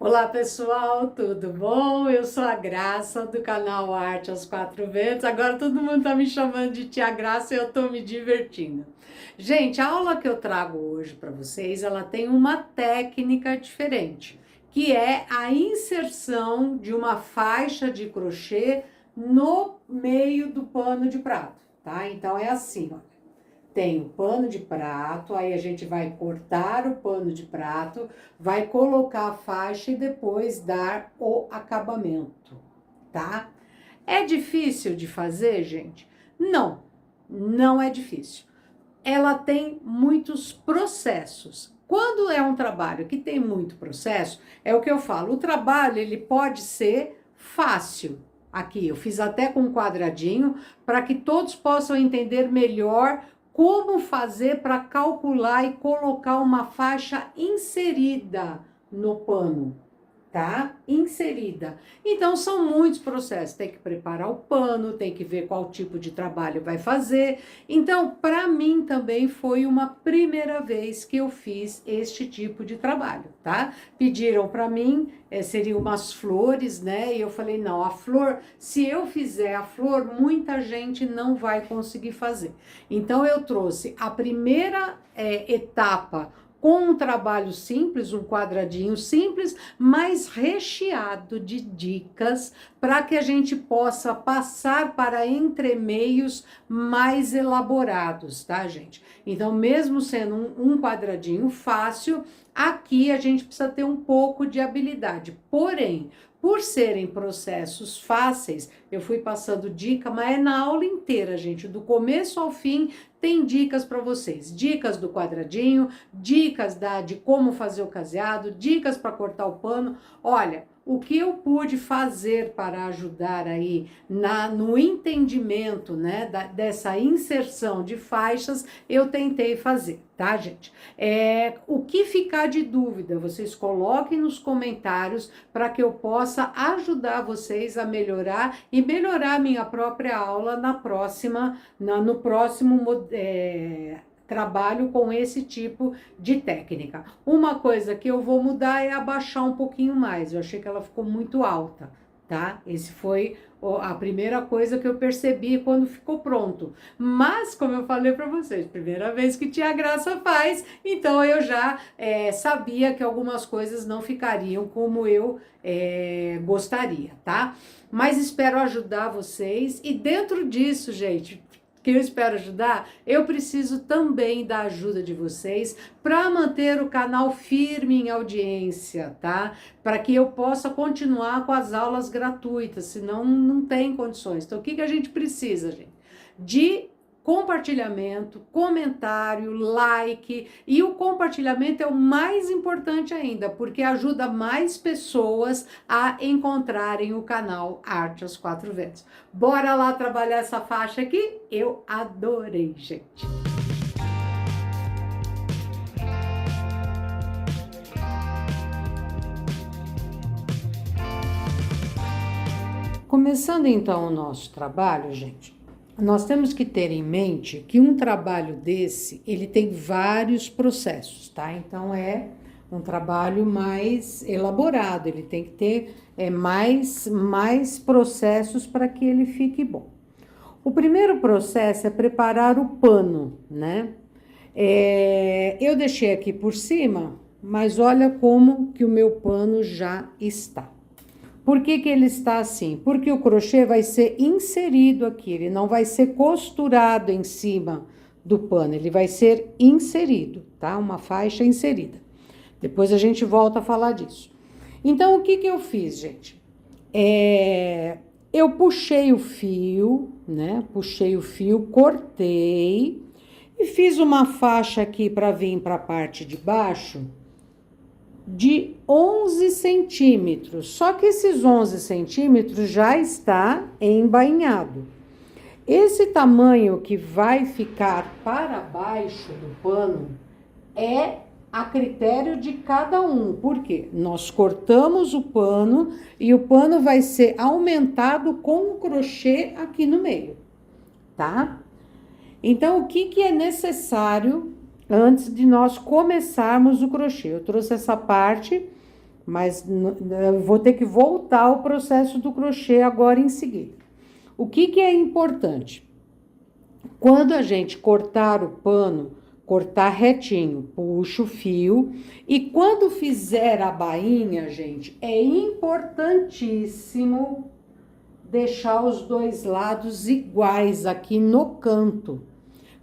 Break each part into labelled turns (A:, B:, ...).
A: Olá pessoal, tudo bom? Eu sou a Graça do canal Arte aos Quatro Ventos. Agora todo mundo tá me chamando de Tia Graça e eu tô me divertindo. Gente, a aula que eu trago hoje para vocês, ela tem uma técnica diferente, que é a inserção de uma faixa de crochê no meio do pano de prato, tá? Então é assim, ó. Tem o pano de prato, aí a gente vai cortar o pano de prato, vai colocar a faixa e depois dar o acabamento, tá? É difícil de fazer, gente? Não, não é difícil. Ela tem muitos processos. Quando é um trabalho que tem muito processo, é o que eu falo, o trabalho ele pode ser fácil. Aqui, eu fiz até com um quadradinho, para que todos possam entender melhor como fazer para calcular e colocar uma faixa inserida no pano, tá? Inserida. Então, são muitos processos. Tem que preparar o pano, tem que ver qual tipo de trabalho vai fazer. Então, para mim também foi uma primeira vez que eu fiz este tipo de trabalho, tá? Pediram para mim, seriam umas flores, né? E eu falei, não, a flor, se eu fizer a flor, muita gente não vai conseguir fazer. Então, eu trouxe a primeira etapa com um trabalho simples, um quadradinho simples, mas recheado de dicas para que a gente possa passar para entremeios mais elaborados, tá, gente? Então, mesmo sendo um quadradinho fácil, aqui a gente precisa ter um pouco de habilidade. Porém, por serem processos fáceis, eu fui passando dica, mas é na aula inteira, gente, do começo ao fim, tem dicas para vocês, dicas do quadradinho, dicas de como fazer o caseado, dicas para cortar o pano. Olha, o que eu pude fazer para ajudar aí no entendimento, né, dessa inserção de faixas, eu tentei fazer, tá, gente? O que ficar de dúvida, vocês coloquem nos comentários para que eu possa ajudar vocês a melhorar e melhorar a minha própria aula no próximo trabalho com esse tipo de técnica. Uma coisa que eu vou mudar é abaixar um pouquinho mais. Eu achei que ela ficou muito alta, tá? Esse foi a primeira coisa que eu percebi quando ficou pronto. Mas, como eu falei para vocês, primeira vez que Tia Graça faz, então eu já sabia que algumas coisas não ficariam como eu gostaria, tá? Mas espero ajudar vocês e dentro disso, gente, que eu espero ajudar, eu preciso também da ajuda de vocês para manter o canal firme em audiência, tá? Para que eu possa continuar com as aulas gratuitas, senão não tem condições. Então, o que a gente precisa, gente? De compartilhamento, comentário, like, e o compartilhamento é o mais importante ainda, porque ajuda mais pessoas a encontrarem o canal Arte aos Quatro Ventos. Bora lá trabalhar essa faixa aqui? Eu adorei, gente! Começando então o nosso trabalho, gente, nós temos que ter em mente que um trabalho desse, ele tem vários processos, tá? Então, é um trabalho mais elaborado, ele tem que ter mais processos para que ele fique bom. O primeiro processo é preparar o pano, né? Eu deixei aqui por cima, mas olha como que o meu pano já está. Por que ele está assim? Porque o crochê vai ser inserido aqui, ele não vai ser costurado em cima do pano, ele vai ser inserido, tá? Uma faixa inserida. Depois a gente volta a falar disso. Então, o que eu fiz, gente? Eu puxei o fio, né? Puxei o fio, cortei e fiz uma faixa aqui para vir para a parte de baixo de 11 centímetros, só que esses 11 centímetros já está embainhado. Esse tamanho que vai ficar para baixo do pano é a critério de cada um, porque nós cortamos o pano e o pano vai ser aumentado com o crochê aqui no meio, tá? Então, o que é necessário antes de nós começarmos o crochê? Eu trouxe essa parte mas eu vou ter que voltar ao processo do crochê agora em seguida. O que é importante? Quando a gente cortar o pano, cortar retinho, puxa o fio, e quando fizer a bainha, gente, é importantíssimo deixar os dois lados iguais aqui no canto.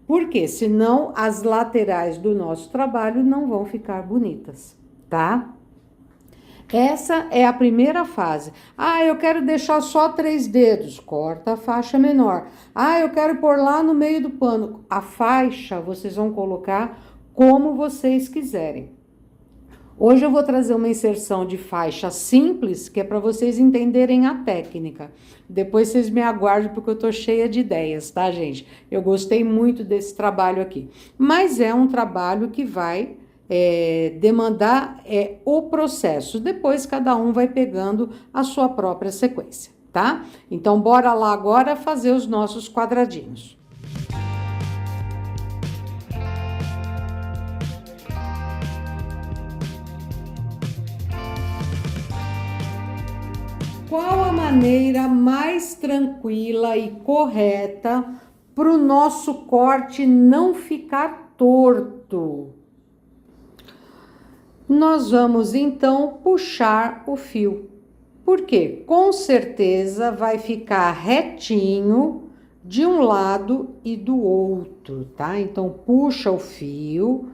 A: Porque senão as laterais do nosso trabalho não vão ficar bonitas, tá? Essa é a primeira fase. Ah, eu quero deixar só 3 dedos. Corta a faixa menor. Ah, eu quero pôr lá no meio do pano. A faixa vocês vão colocar como vocês quiserem. Hoje eu vou trazer uma inserção de faixa simples, que é para vocês entenderem a técnica. Depois vocês me aguardem, porque eu tô cheia de ideias, tá, gente? Eu gostei muito desse trabalho aqui. Mas é um trabalho que vai demandar o processo. Depois cada um vai pegando a sua própria sequência, tá? Então, bora lá agora fazer os nossos quadradinhos. Qual a maneira mais tranquila e correta para o nosso corte não ficar torto? Nós vamos então puxar o fio. Por quê? Com certeza vai ficar retinho de um lado e do outro, tá? Então puxa o fio,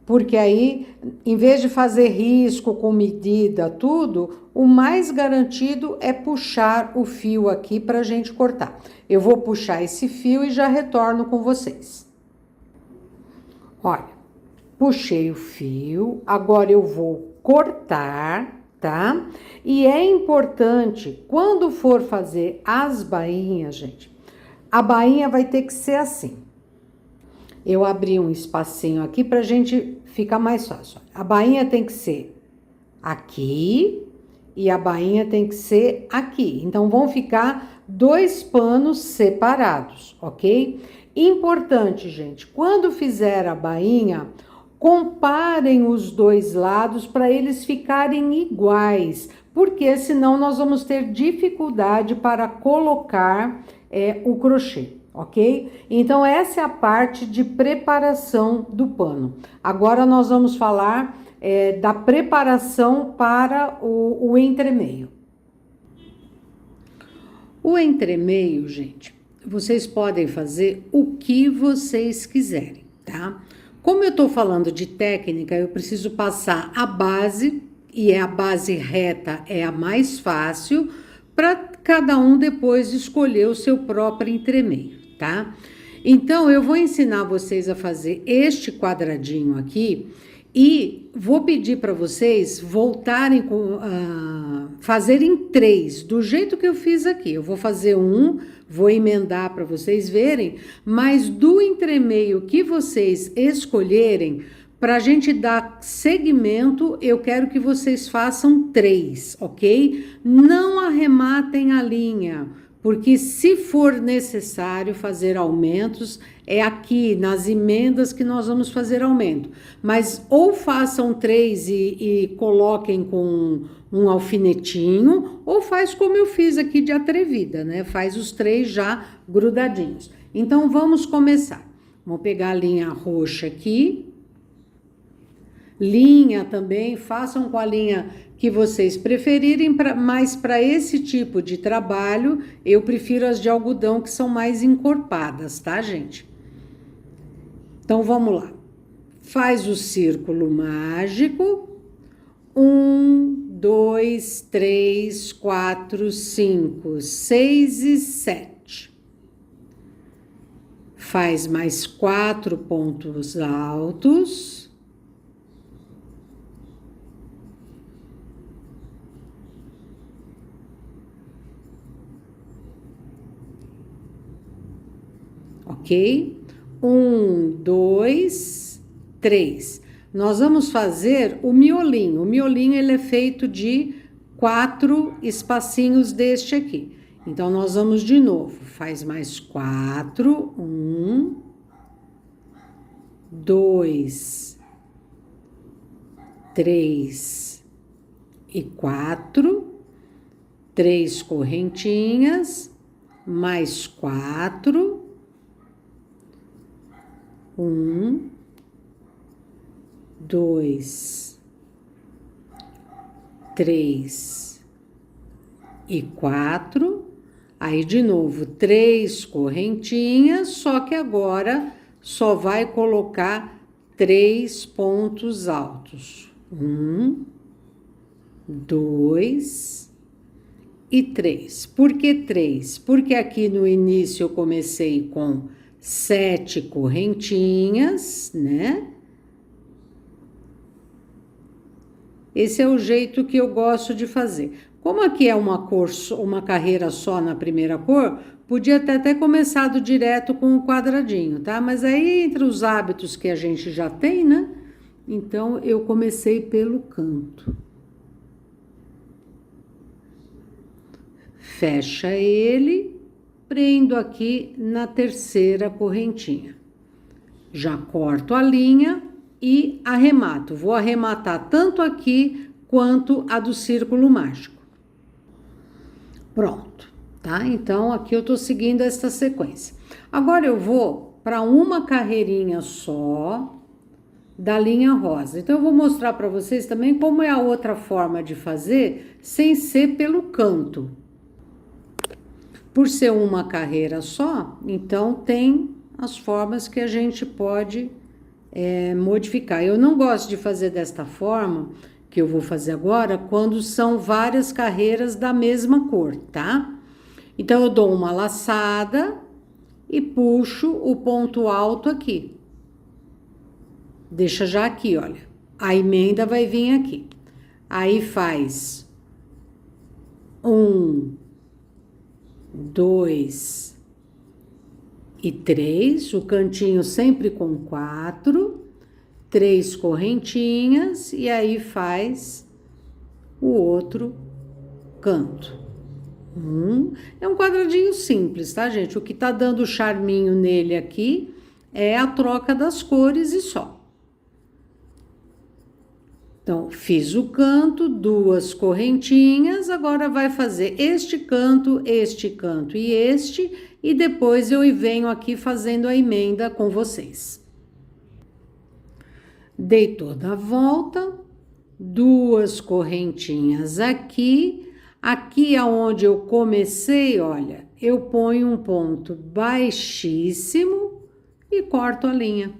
A: porque aí, em vez de fazer risco com medida, tudo, o mais garantido é puxar o fio aqui para a gente cortar. Eu vou puxar esse fio e já retorno com vocês. Olha, puxei o fio, agora eu vou cortar, tá? E é importante, quando for fazer as bainhas, gente, a bainha vai ter que ser assim. Eu abri um espacinho aqui pra gente ficar mais fácil. A bainha tem que ser aqui e a bainha tem que ser aqui. Então, vão ficar 2 panos separados, ok? Importante, gente, quando fizer a bainha, comparem os 2 lados para eles ficarem iguais, porque senão nós vamos ter dificuldade para colocar o crochê. Ok? Então, essa é a parte de preparação do pano. Agora, nós vamos falar da preparação para o entremeio. O entremeio, gente, vocês podem fazer o que vocês quiserem, tá? Como eu tô falando de técnica, eu preciso passar a base, e a base reta é a mais fácil, para cada um depois escolher o seu próprio entremeio. Tá? Então, eu vou ensinar vocês a fazer este quadradinho aqui e vou pedir para vocês voltarem fazerem 3, do jeito que eu fiz aqui. Eu vou fazer um, vou emendar para vocês verem, mas do entremeio que vocês escolherem, para a gente dar segmento, eu quero que vocês façam 3, ok? Não arrematem a linha, porque se for necessário fazer aumentos, é aqui nas emendas que nós vamos fazer aumento. Mas ou façam 3 e coloquem com um alfinetinho, ou faz como eu fiz aqui de atrevida, né? Faz os 3 já grudadinhos. Então, vamos começar. Vamos pegar a linha roxa aqui. Linha também, façam com a linha que vocês preferirem, mas para esse tipo de trabalho, eu prefiro as de algodão, que são mais encorpadas, tá, gente? Então, vamos lá. Faz o círculo mágico. 1, 2, 3, 4, 5, 6 e 7. Faz mais 4 pontos altos. Ok? 1, 2, 3. Nós vamos fazer o miolinho. O miolinho, ele é feito de 4 espacinhos deste aqui. Então, nós vamos de novo. Faz mais 4. 1, 2, 3 e 4, 3 correntinhas, mais 4, 1, 2, 3 e 4, aí de novo 3 correntinhas, só que agora só vai colocar 3 pontos altos. 1, 2 e 3. Por que 3? Porque aqui no início eu comecei com 7 correntinhas, né? Esse é o jeito que eu gosto de fazer. Como aqui é uma carreira só na primeira cor, podia até ter começado direto com o quadradinho, tá? Mas aí, entre os hábitos que a gente já tem, né? Então, eu comecei pelo canto. Fecha ele, prendo aqui na terceira correntinha. Já corto a linha e arremato. Vou arrematar tanto aqui quanto a do círculo mágico. Pronto, tá? Então, aqui eu tô seguindo esta sequência. Agora eu vou para uma carreirinha só da linha rosa. Então, eu vou mostrar para vocês também como é a outra forma de fazer sem ser pelo canto. Por ser uma carreira só, então tem as formas que a gente pode modificar. Eu não gosto de fazer desta forma, que eu vou fazer agora, quando são várias carreiras da mesma cor, tá? Então, eu dou uma laçada e puxo o ponto alto aqui. Deixa já aqui, olha. A emenda vai vir aqui. Aí faz 1, 2 e 3, o cantinho sempre com 4, 3 correntinhas e aí faz o outro canto. É um quadradinho simples, tá, gente? O que tá dando charminho nele aqui é a troca das cores e só. Então, fiz o canto, 2 correntinhas, agora vai fazer este canto e este, e depois eu venho aqui fazendo a emenda com vocês. Dei toda a volta, 2 correntinhas aqui, aqui aonde eu comecei, olha, eu ponho um ponto baixíssimo e corto a linha,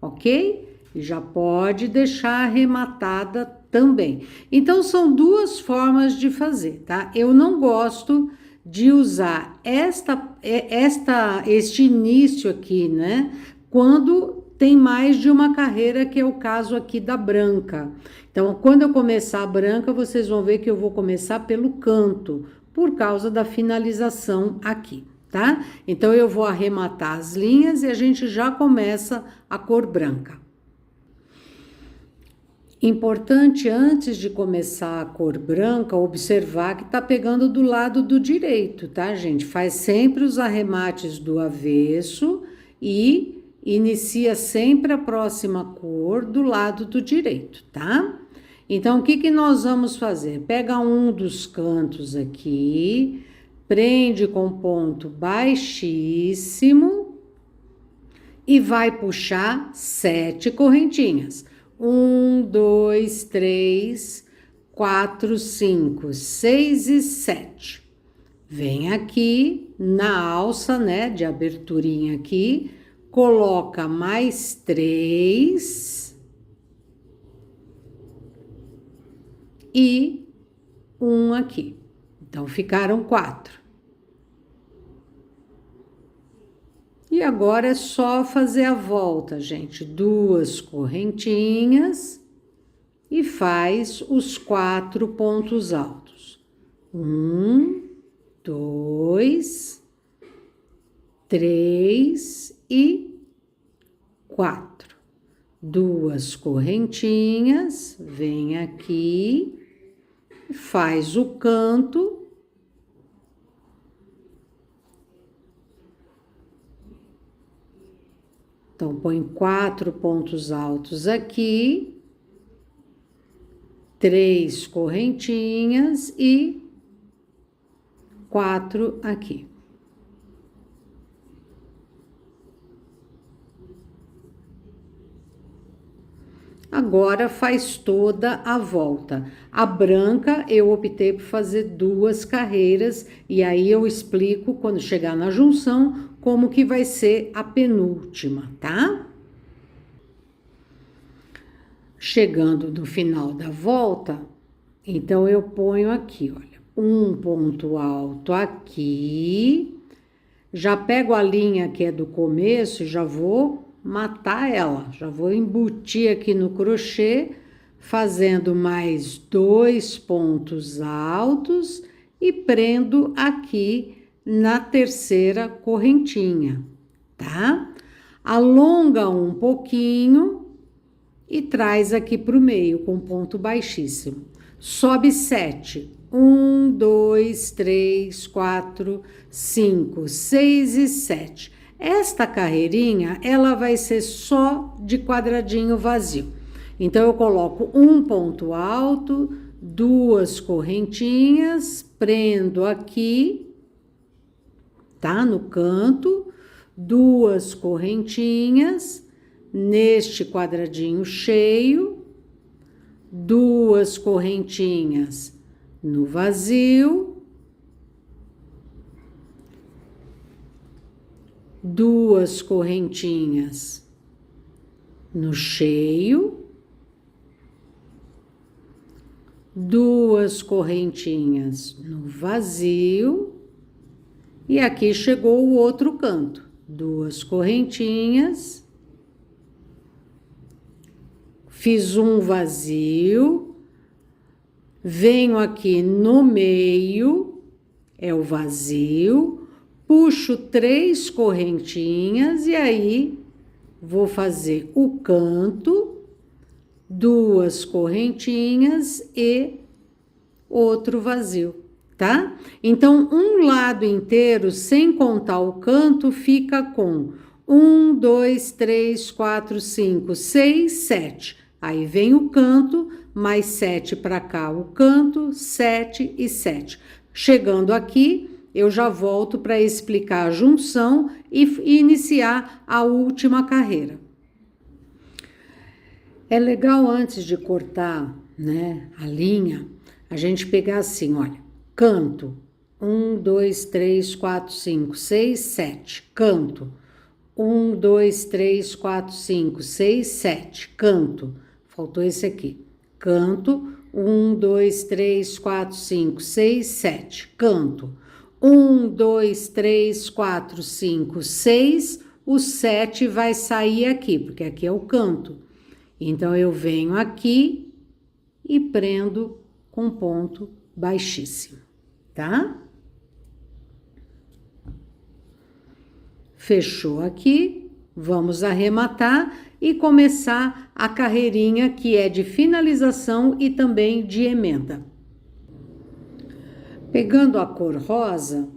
A: ok? E já pode deixar arrematada também. Então, são 2 formas de fazer, tá? Eu não gosto de usar este início aqui, né? Quando tem mais de uma carreira, que é o caso aqui da branca. Então, quando eu começar a branca, vocês vão ver que eu vou começar pelo canto, por causa da finalização aqui, tá? Então, eu vou arrematar as linhas e a gente já começa a cor branca. Importante, antes de começar a cor branca, observar que tá pegando do lado do direito, tá, gente? Faz sempre os arremates do avesso e inicia sempre a próxima cor do lado do direito, tá? Então, o que que nós vamos fazer? Pega um dos cantos aqui, prende com ponto baixíssimo e vai puxar 7 correntinhas. 1, 2, 3, 4, 5, 6 e 7. Vem aqui na alça, né, de aberturinha aqui, coloca mais 3 e 1 aqui. Então, ficaram 4. E agora é só fazer a volta, gente. 2 correntinhas e faz os 4 pontos altos. 1, 2, 3 e 4. 2 correntinhas, vem aqui, faz o canto. Então, põe 4 pontos altos aqui 3 correntinhas e 4 aqui. Agora faz toda a volta. A branca eu optei por fazer 2 carreiras e aí eu explico quando chegar na junção como que vai ser a penúltima, tá? Chegando no final da volta, então eu ponho aqui, olha, um ponto alto aqui, já pego a linha que é do começo e já vou matar ela, já vou embutir aqui no crochê, fazendo mais 2 pontos altos e prendo aqui na terceira correntinha, tá? Alonga um pouquinho e traz aqui para o meio com ponto baixíssimo. Sobe 7. 1, 2, 3, 4, 5, 6 e 7. Esta carreirinha, ela vai ser só de quadradinho vazio. Então, eu coloco um ponto alto, 2 correntinhas, prendo aqui, tá? No canto, 2 correntinhas, neste quadradinho cheio, 2 correntinhas no vazio, 2 correntinhas no cheio, 2 correntinhas no vazio, e aqui chegou o outro canto, 2 correntinhas, fiz um vazio, venho aqui no meio, é o vazio, puxo 3 correntinhas e aí vou fazer o canto, 2 correntinhas e outro vazio, tá? Então, um lado inteiro, sem contar o canto, fica com 1, 2, 3, 4, 5, 6, 7. Aí vem o canto, mais 7 para cá o canto, 7 e 7. Chegando aqui, eu já volto para explicar a junção e iniciar a última carreira. É legal antes de cortar, né, a linha, a gente pegar assim, olha, canto, 1, 2, 3, 4, 5, 6, 7, canto, 1, 2, 3, 4, 5, 6, 7, canto, faltou esse aqui, canto, 1, 2, 3, 4, 5, 6, 7, canto, 1, 2, 3, 4, 5, 6, o 7 vai sair aqui, porque aqui é o canto. Então, eu venho aqui e prendo com ponto baixíssimo, tá? Fechou aqui, vamos arrematar e começar a carreirinha que é de finalização e também de emenda. Pegando a cor rosa,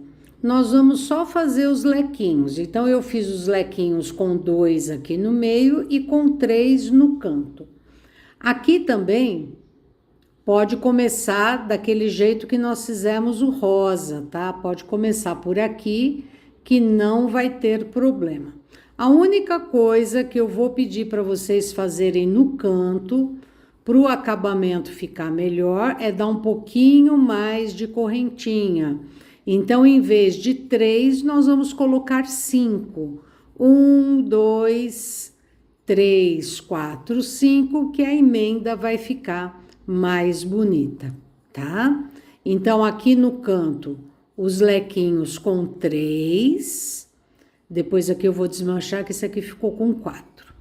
A: nós vamos só fazer os lequinhos. Então, eu fiz os lequinhos com 2 aqui no meio e com 3 no canto. Aqui também pode começar daquele jeito que nós fizemos o rosa, tá? Pode começar por aqui, que não vai ter problema. A única coisa que eu vou pedir para vocês fazerem no canto, para o acabamento ficar melhor, é dar um pouquinho mais de correntinha. Então, em vez de 3, nós vamos colocar 5. 1, 2, 3, 4, 5, que a emenda vai ficar mais bonita, tá? Então, aqui no canto, os lequinhos com 3. Depois aqui eu vou desmanchar, que esse aqui ficou com 4.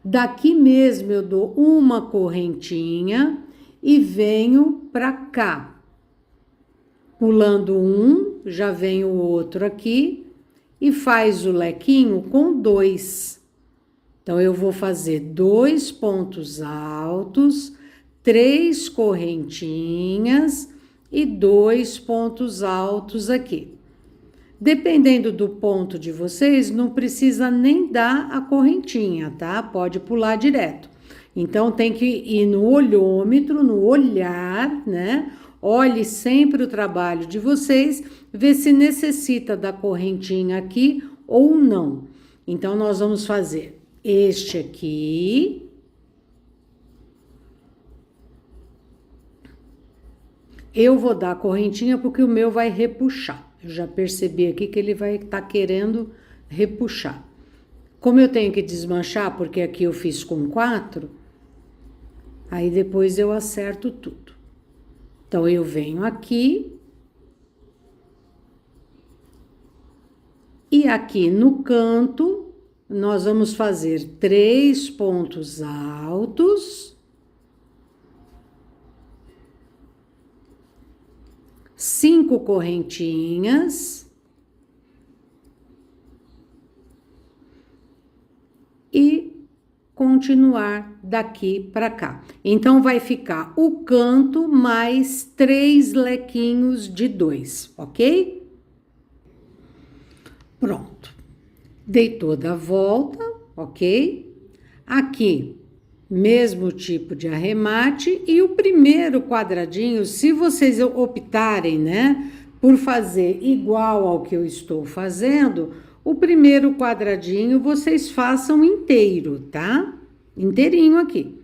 A: Daqui mesmo eu dou uma correntinha e venho para cá. Pulando um, já vem o outro aqui e faz o lequinho com 2. Então, eu vou fazer 2 pontos altos, 3 correntinhas e 2 pontos altos aqui. Dependendo do ponto de vocês, não precisa nem dar a correntinha, tá? Pode pular direto. Então, tem que ir no olhômetro, no olhar, né? Olhe sempre o trabalho de vocês, vê se necessita da correntinha aqui ou não. Então, nós vamos fazer este aqui. Eu vou dar a correntinha porque o meu vai repuxar. Eu já percebi aqui que ele vai estar querendo repuxar. Como eu tenho que desmanchar, porque aqui eu fiz com 4, aí depois eu acerto tudo. Então, eu venho aqui. E aqui no canto, nós vamos fazer 3 pontos altos. 5 correntinhas. E continuar daqui para cá. Então, vai ficar o canto mais 3 lequinhos de 2, ok? Pronto. Dei toda a volta, ok? Aqui, mesmo tipo de arremate. E o primeiro quadradinho, se vocês optarem, né, por fazer igual ao que eu estou fazendo, o primeiro quadradinho vocês façam inteiro, tá? Inteirinho aqui.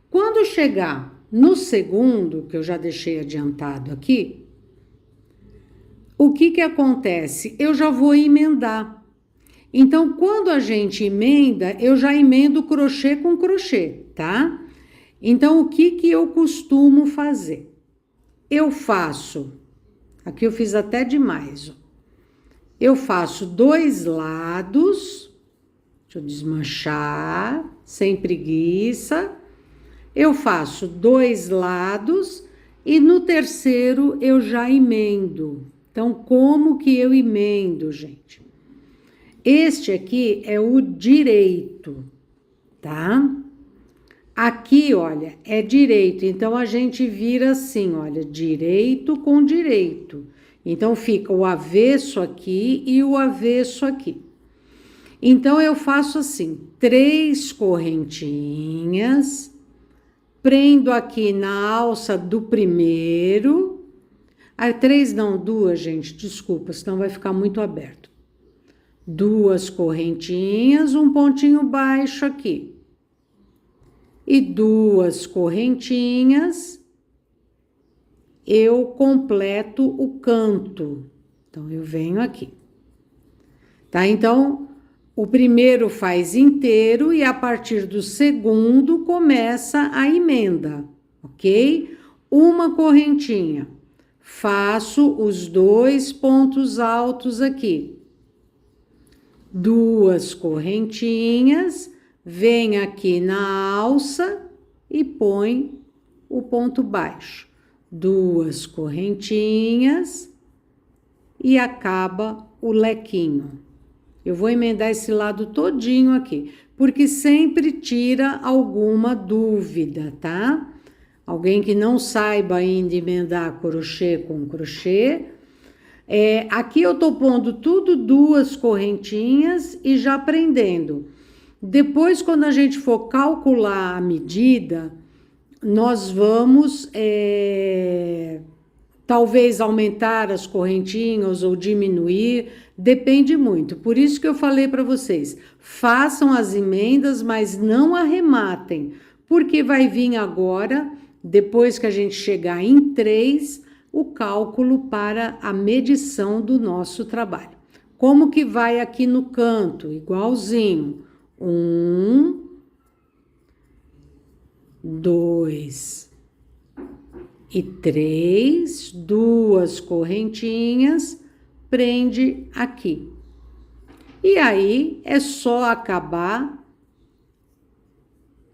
A: Quando chegar no segundo, que eu já deixei adiantado aqui, o que acontece? Eu já vou emendar. Então, quando a gente emenda, eu já emendo crochê com crochê, tá? Então, o que eu costumo fazer? Eu faço, aqui eu fiz até demais, ó. Eu faço 2 lados, deixa eu desmanchar, sem preguiça. Eu faço 2 lados e no terceiro eu já emendo. Então, como que eu emendo, gente? Este aqui é o direito, tá? Aqui, olha, é direito. Então, a gente vira assim, olha, direito com direito. Então, fica o avesso aqui e o avesso aqui. Então, eu faço assim, 3 correntinhas, prendo aqui na alça do primeiro. 3 não, 2, gente, desculpa, senão vai ficar muito aberto. 2 correntinhas, um pontinho baixo aqui. E 2 correntinhas, eu completo o canto. Então, eu venho aqui. Tá? Então, o primeiro faz inteiro e a partir do segundo começa a emenda, ok? Uma correntinha. Faço os 2 pontos altos aqui. 2 correntinhas, vem aqui na alça e põe o ponto baixo. 2 correntinhas e acaba o lequinho. Eu vou emendar esse lado todinho aqui, porque sempre tira alguma dúvida, tá? Alguém que não saiba ainda emendar crochê com crochê. Aqui eu tô pondo tudo 2 correntinhas e já prendendo. Depois, quando a gente for calcular a medida, nós vamos talvez aumentar as correntinhas ou diminuir, depende muito. Por isso que eu falei para vocês, façam as emendas, mas não arrematem, porque vai vir agora, depois que a gente chegar em 3, o cálculo para a medição do nosso trabalho. Como que vai aqui no canto? Igualzinho. 1, 2 e 3, 2 correntinhas, prende aqui. E aí, é só acabar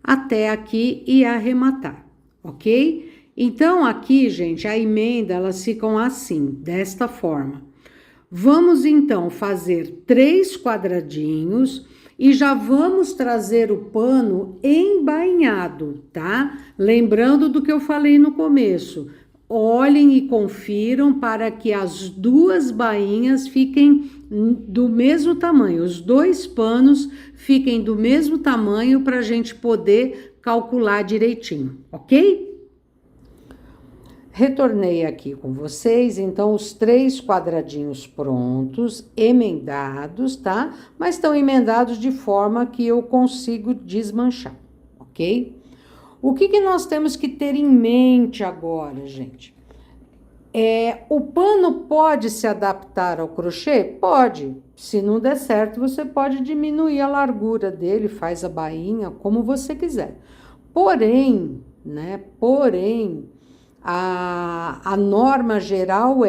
A: até aqui e arrematar, ok? Então, aqui, gente, a emenda, elas ficam assim, desta forma. Vamos, então, fazer 3 quadradinhos e já vamos trazer o pano embainhado, tá? Lembrando do que eu falei no começo. Olhem e confiram para que as 2 bainhas fiquem do mesmo tamanho. Os 2 panos fiquem do mesmo tamanho para a gente poder calcular direitinho, ok? Retornei aqui com vocês, então, os 3 quadradinhos prontos, emendados, tá? Mas estão emendados de forma que eu consigo desmanchar, ok? O que nós temos que ter em mente agora, gente? O pano pode se adaptar ao crochê? Pode. Se não der certo, você pode diminuir a largura dele, faz a bainha, como você quiser. Porém, né? A norma geral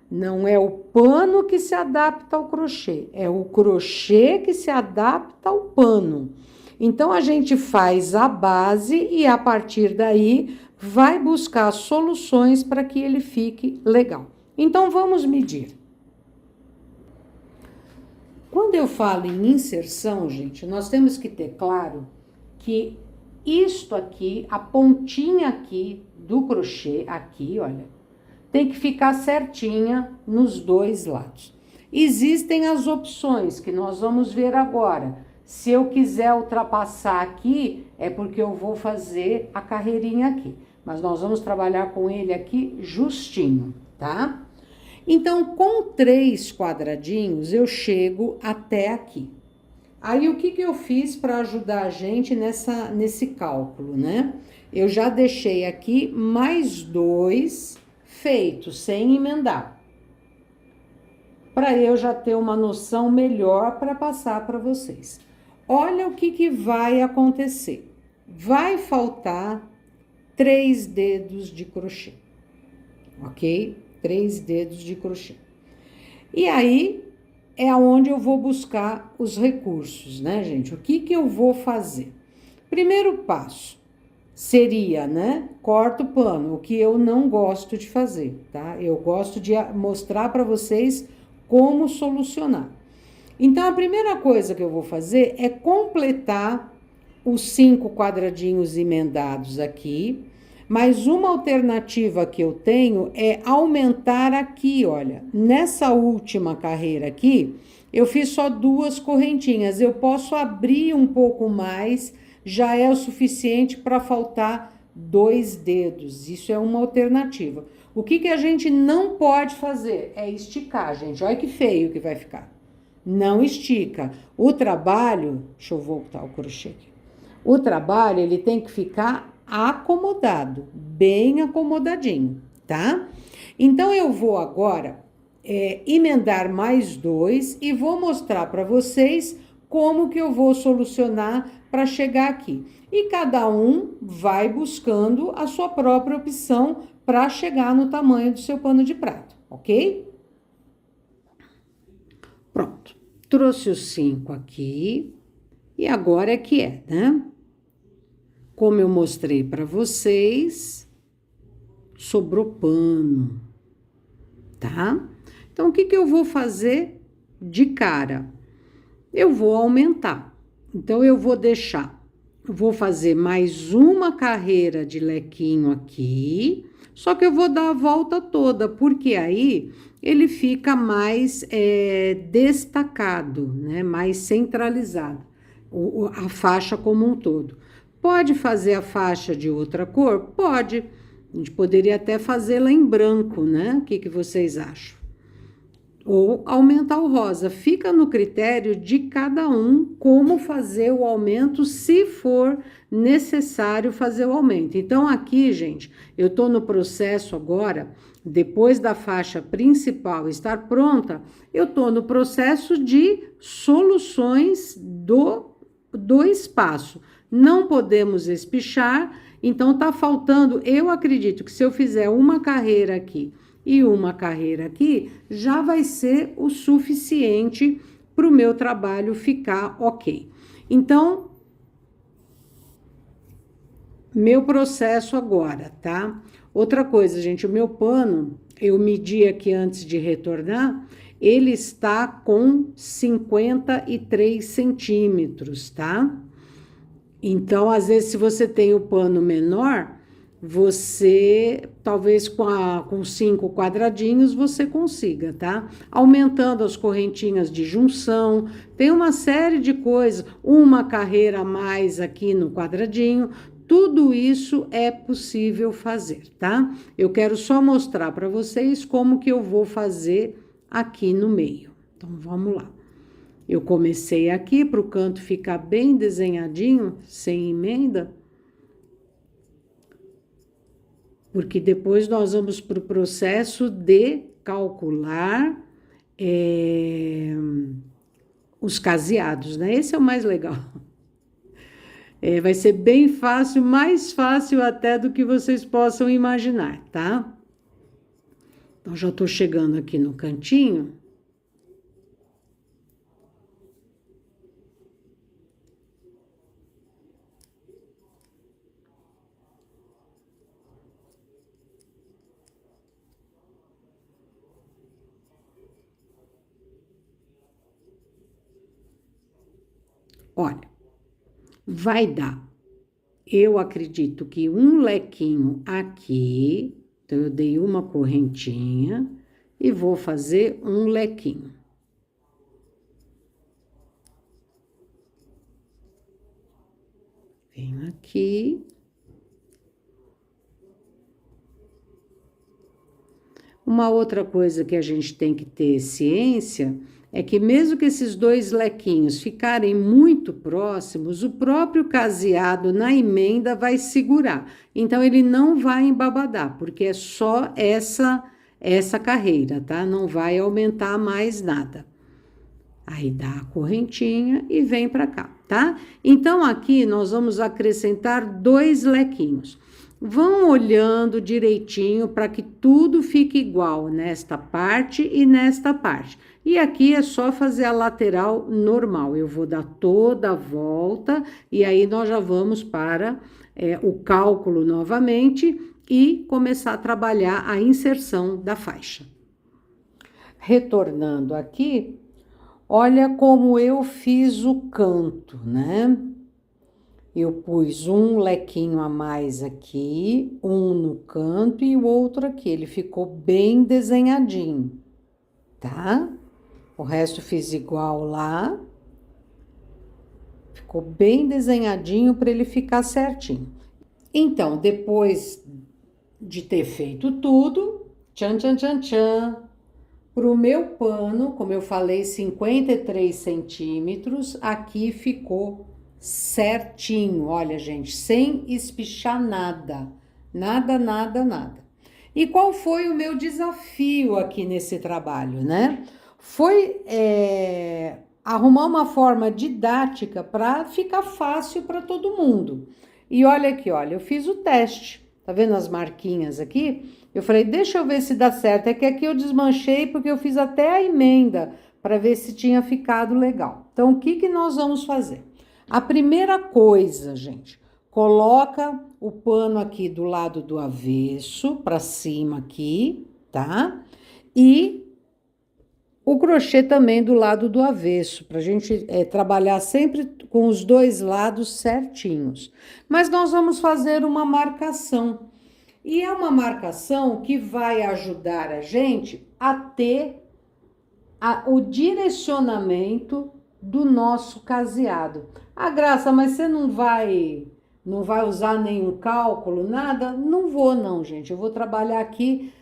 A: não é o pano que se adapta ao crochê, é o crochê que se adapta ao pano. Então, a gente faz a base e, a partir daí, vai buscar soluções para que ele fique legal. Então, vamos medir. Quando eu falo em inserção, gente, nós temos que ter claro que isto aqui, a pontinha aqui do crochê, aqui, olha, tem que ficar certinha nos 2 lados. Existem as opções que nós vamos ver agora. Se eu quiser ultrapassar aqui, é porque eu vou fazer a carreirinha aqui. Mas nós vamos trabalhar com ele aqui justinho, tá? Então, com 3 quadradinhos, eu chego até aqui. Aí, o que eu fiz para ajudar a gente nesse cálculo, né? Eu já deixei aqui mais 2 feitos, sem emendar. Para eu já ter uma noção melhor para passar para vocês. Olha o que vai acontecer. Vai faltar 3 dedos de crochê, ok? 3 dedos de crochê. E aí, é onde eu vou buscar os recursos, né, gente? O que eu vou fazer? Primeiro passo seria, né, corta o pano, o que eu não gosto de fazer, tá? Eu gosto de mostrar para vocês como solucionar. Então, a primeira coisa que eu vou fazer é completar os 5 quadradinhos emendados aqui, mas uma alternativa que eu tenho é aumentar aqui, olha, nessa última carreira aqui, eu fiz só 2 correntinhas, eu posso abrir um pouco mais, já é o suficiente para faltar 2 dedos, isso é uma alternativa. O que a gente não pode fazer é esticar, gente, olha que feio que vai ficar. Não estica. O trabalho, deixa eu voltar o crochê aqui. O trabalho, ele tem que ficar acomodado, bem acomodadinho, tá? Então, eu vou agora emendar mais 2 e vou mostrar para vocês como que eu vou solucionar para chegar aqui. E cada um vai buscando a sua própria opção para chegar no tamanho do seu pano de prato, ok? Pronto. Trouxe os 5 aqui. E agora é que né? Como eu mostrei para vocês, sobrou pano, tá? Então, o que eu vou fazer de cara? Eu vou aumentar. Então, eu vou fazer mais uma carreira de lequinho aqui, só que eu vou dar a volta toda, porque aí ele fica mais destacado, né? Mais centralizado, a faixa como um todo. Pode fazer a faixa de outra cor? Pode. A gente poderia até fazê-la em branco, né? O que vocês acham? Ou aumentar o rosa. Fica no critério de cada um como fazer o aumento, se for necessário fazer o aumento. Então, aqui, gente, eu tô no processo agora, depois da faixa principal estar pronta, eu tô no processo de soluções do espaço. Não podemos espichar, então tá faltando, eu acredito que se eu fizer uma carreira aqui e uma carreira aqui, já vai ser o suficiente para o meu trabalho ficar ok. Então, meu processo agora, tá? Outra coisa, gente, o meu pano, eu medi aqui antes de retornar, ele está com 53 centímetros, tá? Então, às vezes, se você tem o pano menor, você, talvez com 5 quadradinhos, você consiga, tá? Aumentando as correntinhas de junção, tem uma série de coisas, uma carreira a mais aqui no quadradinho, tudo isso é possível fazer, tá? Eu quero só mostrar para vocês como que eu vou fazer aqui no meio. Então, vamos lá. Eu comecei aqui para o canto ficar bem desenhadinho, sem emenda, porque depois nós vamos para o processo de calcular os caseados, né? Esse é o mais legal. Vai ser bem fácil, mais fácil até do que vocês possam imaginar, tá? Então, já estou chegando aqui no cantinho. Olha, vai dar, eu acredito que um lequinho aqui, então eu dei uma correntinha e vou fazer um lequinho. Venho aqui. Uma outra coisa que a gente tem que ter ciência é que mesmo que esses dois lequinhos ficarem muito próximos, o próprio caseado na emenda vai segurar. Então, ele não vai embabadar, porque é só essa carreira, tá? Não vai aumentar mais nada. Aí, dá a correntinha e vem para cá, tá? Então, aqui nós vamos acrescentar 2 lequinhos. Vão olhando direitinho para que tudo fique igual nesta parte e nesta parte. E aqui é só fazer a lateral normal. Eu vou dar toda a volta e aí nós já vamos para o cálculo novamente e começar a trabalhar a inserção da faixa. Retornando aqui, olha como eu fiz o canto, né? Eu pus um lequinho a mais aqui, um no canto e o outro aqui. Ele ficou bem desenhadinho, tá? O resto fiz igual lá. Ficou bem desenhadinho para ele ficar certinho. Então, depois de ter feito tudo, tchan, tchan, tchan, tchan, pro meu pano, como eu falei, 53 centímetros, aqui ficou certinho, olha, gente, sem espichar nada, nada, nada, nada. E qual foi o meu desafio aqui nesse trabalho, né? Foi arrumar uma forma didática para ficar fácil para todo mundo. E olha aqui, olha, eu fiz o teste, tá vendo as marquinhas aqui? Eu falei, deixa eu ver se dá certo, é que aqui eu desmanchei porque eu fiz até a emenda para ver se tinha ficado legal. Então, o que nós vamos fazer? A primeira coisa, gente, coloca o pano aqui do lado do avesso, para cima aqui, tá? E o crochê também do lado do avesso, pra gente trabalhar sempre com os dois lados certinhos. Mas nós vamos fazer uma marcação. E é uma marcação que vai ajudar a gente a ter o direcionamento do nosso caseado. Ah, Graça, mas você não vai usar nenhum cálculo, nada? Não vou não, gente. Eu vou trabalhar aqui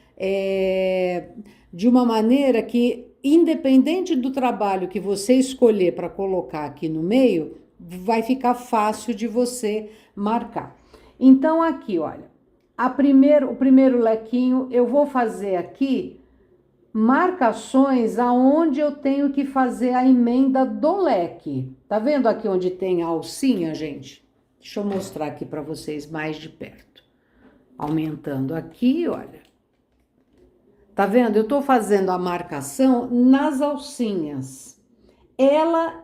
A: de uma maneira que, independente do trabalho que você escolher para colocar aqui no meio, vai ficar fácil de você marcar. Então, aqui, olha, o primeiro lequinho, eu vou fazer aqui marcações aonde eu tenho que fazer a emenda do leque. Tá vendo aqui onde tem a alcinha, gente? Deixa eu mostrar aqui para vocês mais de perto. Aumentando aqui, olha. Tá vendo? Eu tô fazendo a marcação nas alcinhas. Ela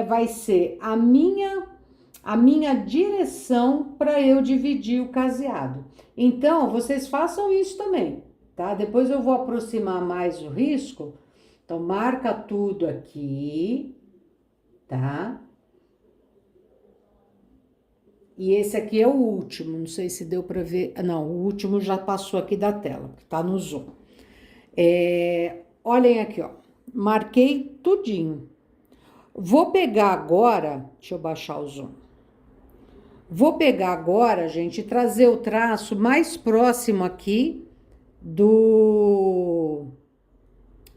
A: vai ser a minha direção para eu dividir o caseado. Então, vocês façam isso também, tá? Depois eu vou aproximar mais o risco. Então, marca tudo aqui, tá? E esse aqui é o último, não sei se deu para ver. Não, o último já passou aqui da tela, que tá no zoom. Olhem aqui, ó. Marquei tudinho. Vou pegar agora, deixa eu baixar o zoom. Vou pegar agora, gente, e trazer o traço mais próximo aqui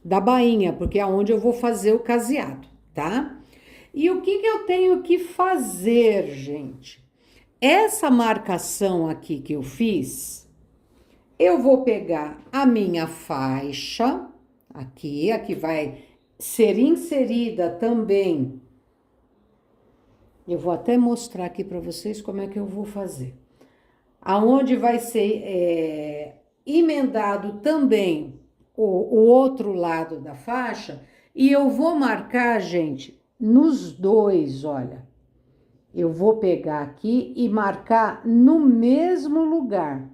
A: da bainha, porque é onde eu vou fazer o caseado, tá? E o que eu tenho que fazer, gente? Essa marcação aqui que eu fiz, eu vou pegar a minha faixa, aqui vai ser inserida também. Eu vou até mostrar aqui para vocês como é que eu vou fazer. Aonde vai ser emendado também o outro lado da faixa, e eu vou marcar, gente, nos dois, olha. Eu vou pegar aqui e marcar no mesmo lugar.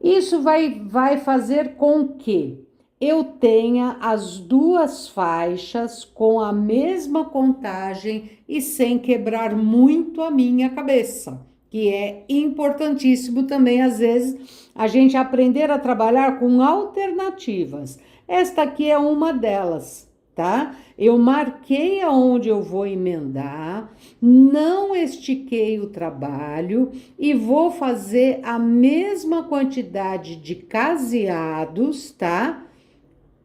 A: Isso vai fazer com que eu tenha as duas faixas com a mesma contagem e sem quebrar muito a minha cabeça, que é importantíssimo também, às vezes, a gente aprender a trabalhar com alternativas. Esta aqui é uma delas, tá? Eu marquei aonde eu vou emendar, não estiquei o trabalho e vou fazer a mesma quantidade de caseados, tá?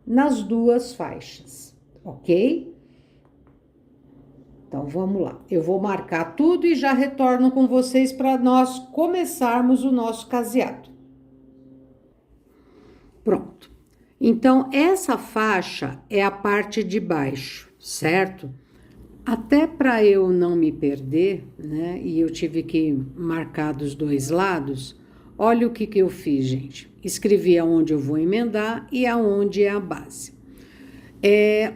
A: Nas duas faixas, ok? Então, vamos lá. Eu vou marcar tudo e já retorno com vocês para nós começarmos o nosso caseado. Pronto. Então, essa faixa é a parte de baixo, certo? Até para eu não me perder, né? E eu tive que marcar dos dois lados. Olha o que eu fiz, gente. Escrevi aonde eu vou emendar e aonde é a base.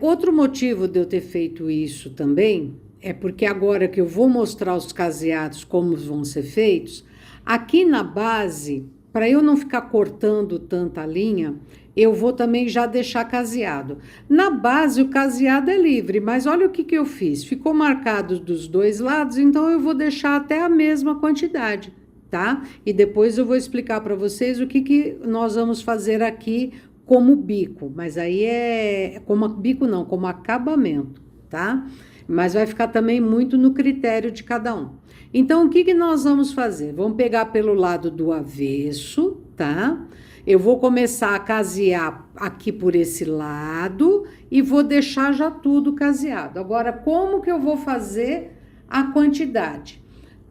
A: Outro motivo de eu ter feito isso também é porque agora que eu vou mostrar os caseados como vão ser feitos, aqui na base, para eu não ficar cortando tanta linha, eu vou também já deixar caseado. Na base, o caseado é livre, mas olha o que eu fiz. Ficou marcado dos dois lados, então eu vou deixar até a mesma quantidade, tá? E depois eu vou explicar para vocês o que nós vamos fazer aqui como bico. Mas aí como bico não, como acabamento, tá? Mas vai ficar também muito no critério de cada um. Então, o que nós vamos fazer? Vamos pegar pelo lado do avesso, tá? Eu vou começar a casear aqui por esse lado e vou deixar já tudo caseado. Agora, como que eu vou fazer a quantidade?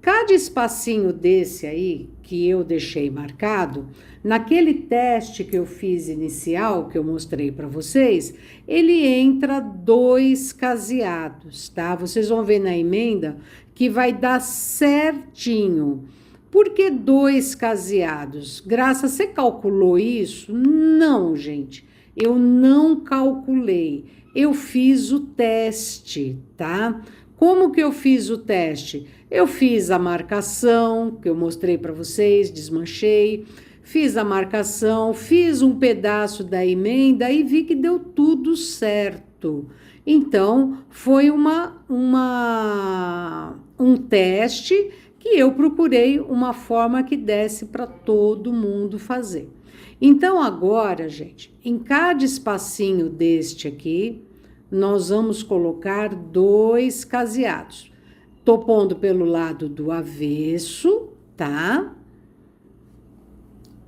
A: Cada espacinho desse aí, que eu deixei marcado, naquele teste que eu fiz inicial, que eu mostrei para vocês, ele entra 2 caseados, tá? Vocês vão ver na emenda que vai dar certinho. Por que 2 caseados? Graça, você calculou isso? Não, gente, eu não calculei. Eu fiz o teste, tá? Como que eu fiz o teste? Eu fiz a marcação, que eu mostrei para vocês, desmanchei, fiz a marcação, fiz um pedaço da emenda e vi que deu tudo certo. Então, foi um teste que eu procurei uma forma que desse para todo mundo fazer. Então, agora, gente, em cada espacinho deste aqui, nós vamos colocar 2 caseados. Tô pondo pelo lado do avesso, tá?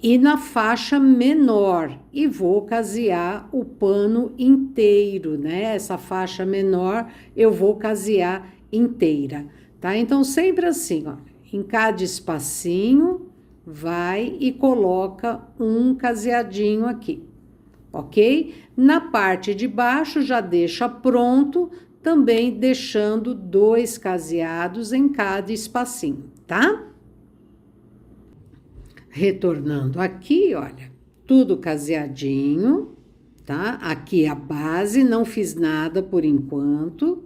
A: E na faixa menor. E vou casear o pano inteiro, né? Essa faixa menor eu vou casear inteira, tá? Então, sempre assim, ó. Em cada espacinho, vai e coloca um caseadinho aqui, ok? Na parte de baixo, já deixa pronto, também deixando 2 caseados em cada espacinho, tá? Retornando aqui, olha, tudo caseadinho, tá? Aqui a base, não fiz nada por enquanto.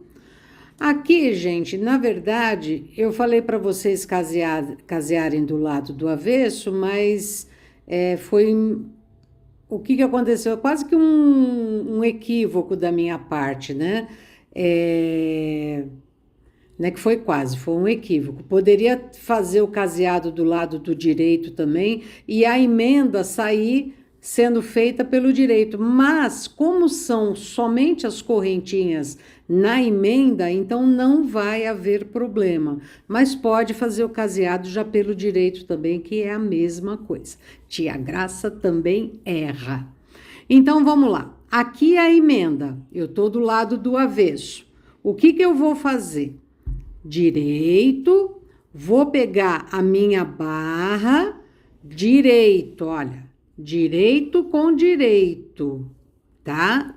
A: Aqui, gente, na verdade, eu falei para vocês casearem do lado do avesso, mas foi... O que aconteceu? Quase que um equívoco da minha parte, né? né? Que foi quase, foi um equívoco. Poderia fazer o caseado do lado do direito também e a emenda sair sendo feita pelo direito, mas como são somente as correntinhas na emenda, então não vai haver problema, mas pode fazer o caseado já pelo direito também, que é a mesma coisa. Tia Graça também erra. Então vamos lá, aqui é a emenda, eu tô do lado do avesso. O que eu vou fazer? Direito, vou pegar a minha barra, direito, olha, direito com direito, tá?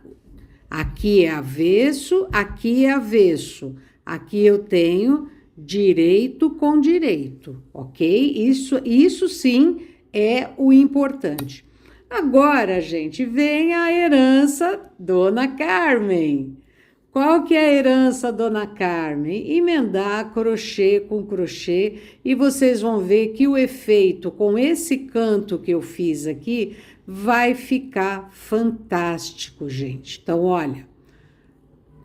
A: Aqui é avesso, aqui é avesso. Aqui eu tenho direito com direito, ok? Isso sim é o importante. Agora, gente, vem a herança Dona Carmen. Qual que é a herança, Dona Carmen? Emendar crochê com crochê e vocês vão ver que o efeito com esse canto que eu fiz aqui vai ficar fantástico, gente. Então, olha,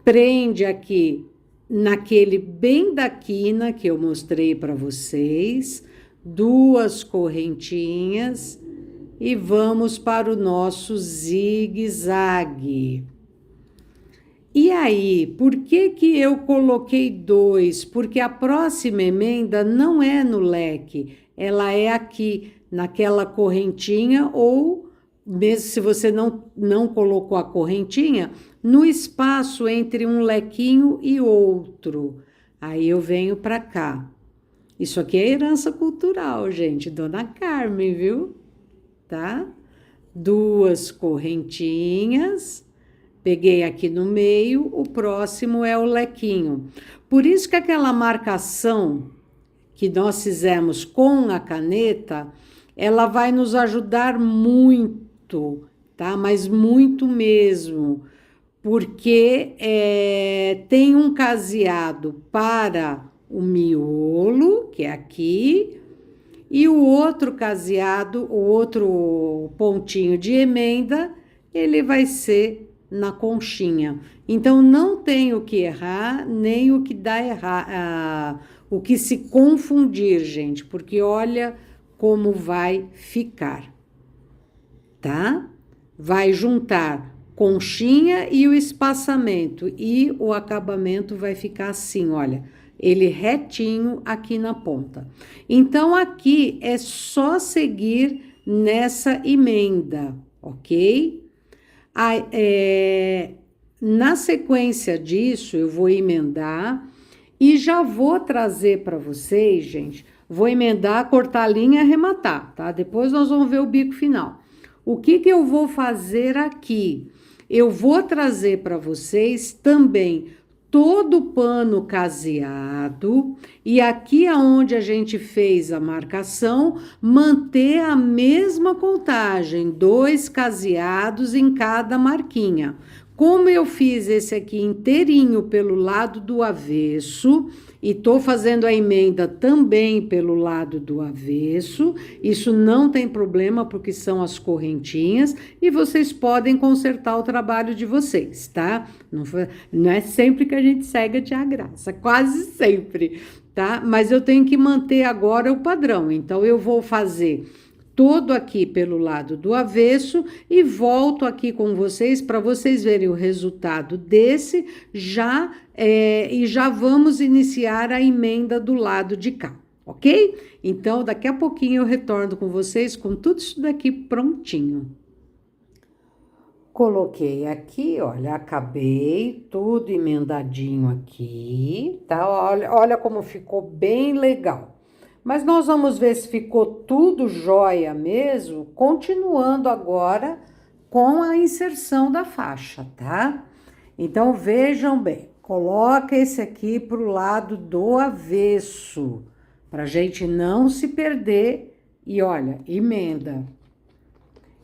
A: prende aqui naquele bem da quina que eu mostrei para vocês, 2 correntinhas e vamos para o nosso zigue-zague. E aí, por que eu coloquei 2? Porque a próxima emenda não é no leque, ela é aqui, naquela correntinha, ou mesmo se você não colocou a correntinha, no espaço entre um lequinho e outro. Aí eu venho para cá. Isso aqui é herança cultural, gente, Dona Carmen, viu? Tá? 2 correntinhas. Peguei aqui no meio, o próximo é o lequinho. Por isso que aquela marcação que nós fizemos com a caneta, ela vai nos ajudar muito, tá? Mas muito mesmo, porque tem um caseado para o miolo, que é aqui, e o outro caseado, o outro pontinho de emenda, ele vai ser na conchinha. Então, não tem o que errar, nem o que dá errar, o que se confundir, gente, porque olha como vai ficar, tá? Vai juntar conchinha e o espaçamento, e o acabamento vai ficar assim, olha, ele retinho aqui na ponta. Então, aqui é só seguir nessa emenda, ok? Na sequência disso, eu vou emendar e já vou trazer para vocês, gente, vou emendar, cortar a linha e arrematar, tá? Depois nós vamos ver o bico final. O que eu vou fazer aqui? Eu vou trazer para vocês também todo o pano caseado e aqui aonde a gente fez a marcação, manter a mesma contagem, 2 caseados em cada marquinha. Como eu fiz esse aqui inteirinho pelo lado do avesso e tô fazendo a emenda também pelo lado do avesso, isso não tem problema porque são as correntinhas e vocês podem consertar o trabalho de vocês, tá? Não é sempre que a gente segue a Tia Graça, quase sempre, tá? Mas eu tenho que manter agora o padrão, então eu vou fazer todo aqui pelo lado do avesso e volto aqui com vocês para vocês verem o resultado desse e já vamos iniciar a emenda do lado de cá, ok? Então, daqui a pouquinho eu retorno com vocês com tudo isso daqui prontinho. Coloquei aqui, olha, acabei tudo emendadinho aqui, tá? Olha como ficou bem legal. Mas nós vamos ver se ficou tudo jóia mesmo, continuando agora com a inserção da faixa, tá? Então, vejam bem, coloca esse aqui para o lado do avesso, para a gente não se perder. E olha, emenda.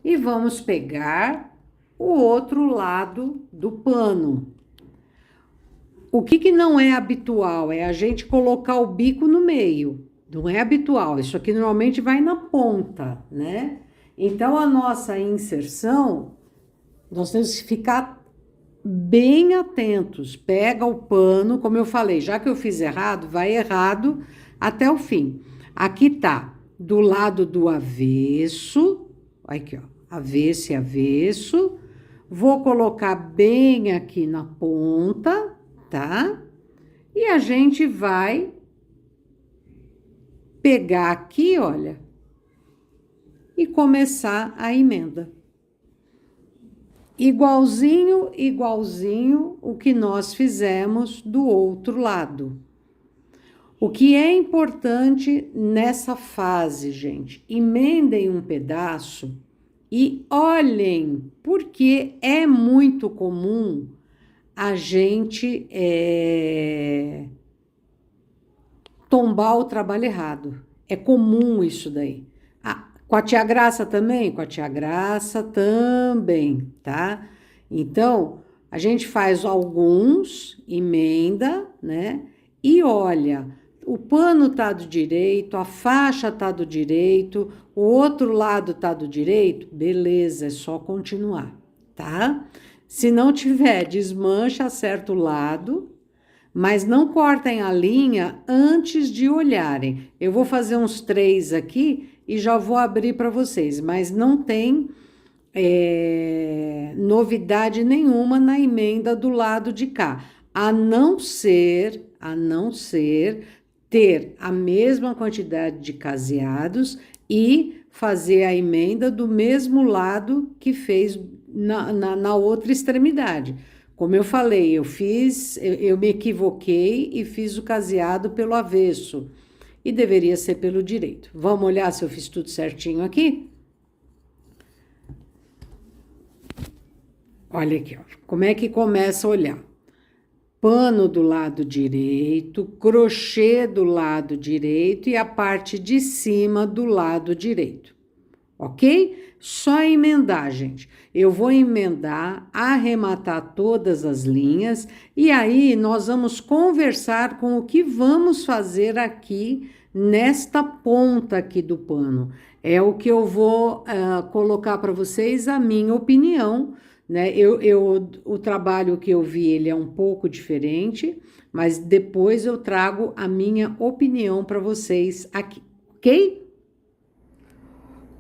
A: E vamos pegar o outro lado do pano. O que não é habitual é a gente colocar o bico no meio. Não é habitual, isso aqui normalmente vai na ponta, né? Então, a nossa inserção, nós temos que ficar bem atentos. Pega o pano, como eu falei, já que eu fiz errado, vai errado até o fim. Aqui tá do lado do avesso, aqui ó, avesso e avesso. Vou colocar bem aqui na ponta, tá? E a gente vai pegar aqui, olha, e começar a emenda. Igualzinho, igualzinho o que nós fizemos do outro lado. O que é importante nessa fase, gente? Emendem um pedaço e olhem, porque é muito comum a gente tombar o trabalho errado. É comum isso daí. Com a tia Graça também? Com a tia Graça também, tá? Então, a gente faz alguns, emenda, né? E olha, o pano tá do direito, a faixa tá do direito, o outro lado tá do direito, beleza, é só continuar, tá? Se não tiver, desmancha, acerta o lado, mas não cortem a linha antes de olharem. Eu vou fazer uns 3 aqui e já vou abrir para vocês, mas não tem novidade nenhuma na emenda do lado de cá, a não ser ter a mesma quantidade de caseados e fazer a emenda do mesmo lado que fez na outra extremidade. Como eu falei, eu me equivoquei e fiz o caseado pelo avesso. E deveria ser pelo direito. Vamos olhar se eu fiz tudo certinho aqui? Olha aqui, ó. Como é que começa a olhar? Pano do lado direito, crochê do lado direito e a parte de cima do lado direito. Ok? Só emendar, gente. Eu vou emendar, arrematar todas as linhas e aí nós vamos conversar com o que vamos fazer aqui nesta ponta aqui do pano. É o que eu vou colocar para vocês a minha opinião, né? O trabalho que eu vi, ele é um pouco diferente, mas depois eu trago a minha opinião para vocês aqui, ok?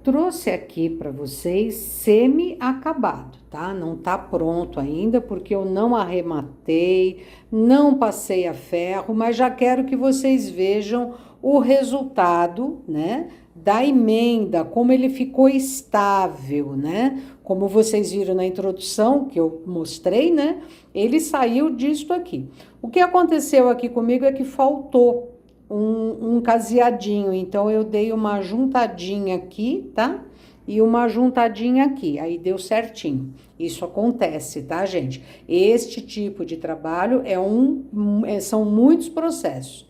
A: Trouxe aqui para vocês semi-acabado, tá? Não tá pronto ainda, porque eu não arrematei, não passei a ferro, mas já quero que vocês vejam o resultado, né? Da emenda, como ele ficou estável, né? Como vocês viram na introdução, que eu mostrei, né? Ele saiu disto aqui. O que aconteceu aqui comigo é que faltou um caseadinho, então eu dei uma juntadinha aqui, tá? E uma juntadinha aqui, aí deu certinho. Isso acontece, tá, gente? Este tipo de trabalho são muitos processos.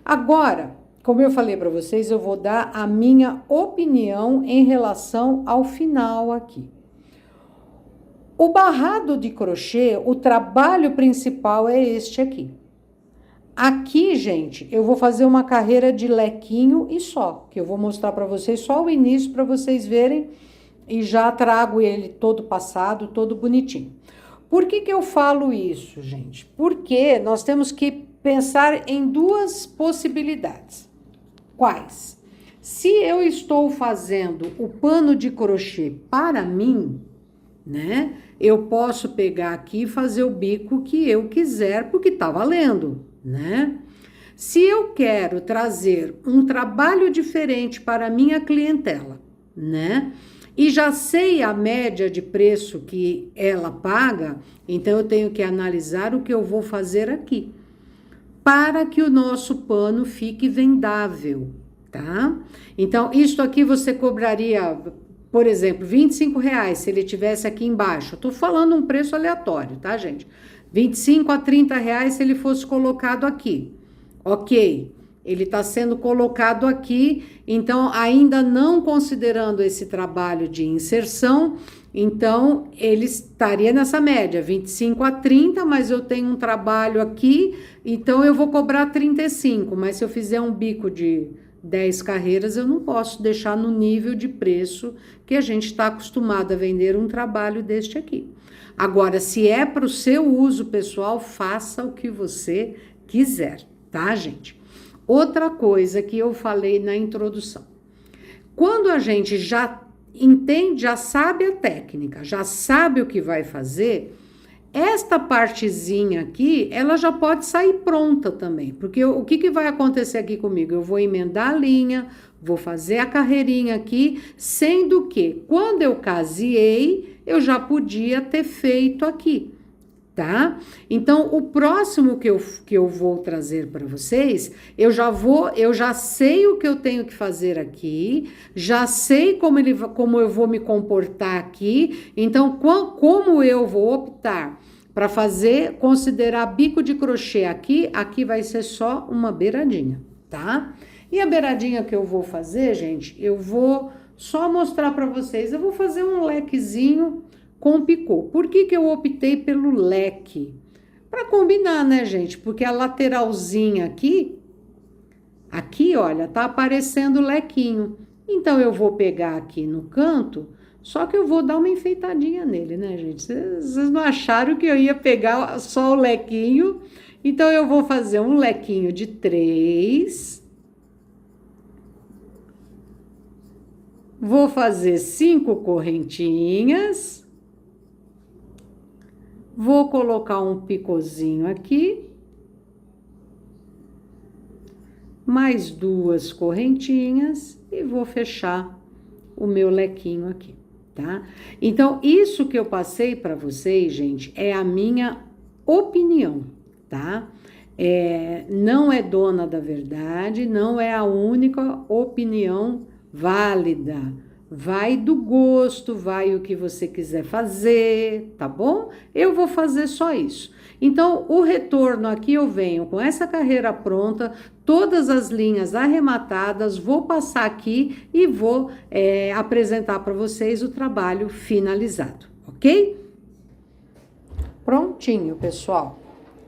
A: Agora, como eu falei para vocês, eu vou dar a minha opinião em relação ao final aqui. O barrado de crochê, o trabalho principal é este aqui. Aqui, gente, eu vou fazer uma carreira de lequinho e só, que eu vou mostrar para vocês só o início para vocês verem e já trago ele todo passado, todo bonitinho. Por que eu falo isso, gente? Porque nós temos que pensar em duas possibilidades. Quais? Se eu estou fazendo o pano de crochê para mim, né? Eu posso pegar aqui e fazer o bico que eu quiser, porque tá valendo, né? Se eu quero trazer um trabalho diferente para a minha clientela, né? E já sei a média de preço que ela paga, então eu tenho que analisar o que eu vou fazer aqui, para que o nosso pano fique vendável, tá? Então, isso aqui você cobraria, por exemplo, R$25 se ele tivesse aqui embaixo. Eu tô falando um preço aleatório, tá, gente? 25 a 30 reais se ele fosse colocado aqui. Ok, ele está sendo colocado aqui, então ainda não considerando esse trabalho de inserção, então ele estaria nessa média, 25 a 30, mas eu tenho um trabalho aqui, então eu vou cobrar 35, mas se eu fizer um bico 10 carreiras, eu não posso deixar no nível de preço que a gente está acostumado a vender um trabalho deste aqui. Agora, se é para o seu uso pessoal, faça o que você quiser, tá, gente? Outra coisa que eu falei na introdução. Quando a gente já entende, já sabe a técnica, já sabe o que vai fazer, esta partezinha aqui, ela já pode sair pronta também, porque o que vai acontecer aqui comigo? Eu vou emendar a linha, vou fazer a carreirinha aqui, sendo que quando eu caseei, eu já podia ter feito aqui, tá? Então, o próximo que eu vou trazer para vocês, eu já sei o que eu tenho que fazer aqui, já sei como eu vou me comportar aqui, então, como eu vou optar para considerar bico de crochê aqui vai ser só uma beiradinha, tá? E a beiradinha que eu vou fazer, gente, eu vou só mostrar para vocês, eu vou fazer um lequezinho com picô. Por que eu optei pelo leque? Para combinar, né, gente? Porque a lateralzinha aqui, olha, tá aparecendo o lequinho. Então, eu vou pegar aqui no canto, só que eu vou dar uma enfeitadinha nele, né, gente? Vocês não acharam que eu ia pegar só o lequinho? Então, eu vou fazer um lequinho de 3. Vou fazer 5 correntinhas. Vou colocar um picôzinho aqui. Mais 2 correntinhas e vou fechar o meu lequinho aqui, tá? Então, isso que eu passei para vocês, gente, é a minha opinião, tá? Não é dona da verdade, não é a única opinião válida. Vai do gosto, vai o que você quiser fazer, tá bom? Eu vou fazer só isso. Então, o retorno aqui eu venho com essa carreira pronta, todas as linhas arrematadas, vou passar aqui e vou apresentar para vocês o trabalho finalizado, ok? Prontinho, pessoal,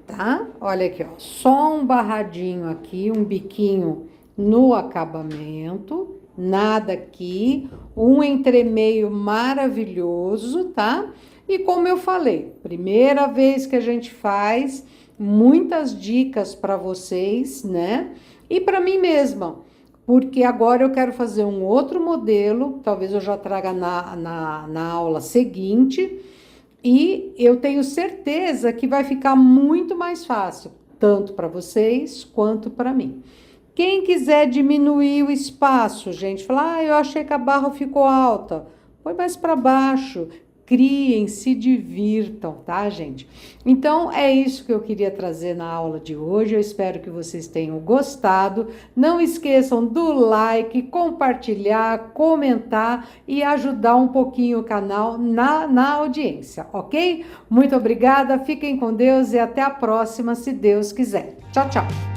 A: tá? Olha aqui, ó, só um barradinho aqui, um biquinho no acabamento, nada aqui, um entremeio maravilhoso, tá? E como eu falei, primeira vez que a gente faz, muitas dicas para vocês, né? E para mim mesma, porque agora eu quero fazer um outro modelo, talvez eu já traga na aula seguinte, e eu tenho certeza que vai ficar muito mais fácil, tanto para vocês quanto para mim. Quem quiser diminuir o espaço, gente, falar, eu achei que a barra ficou alta, põe mais para baixo, criem, se divirtam, tá, gente? Então, é isso que eu queria trazer na aula de hoje, eu espero que vocês tenham gostado, não esqueçam do like, compartilhar, comentar e ajudar um pouquinho o canal na audiência, ok? Muito obrigada, fiquem com Deus e até a próxima, se Deus quiser. Tchau, tchau!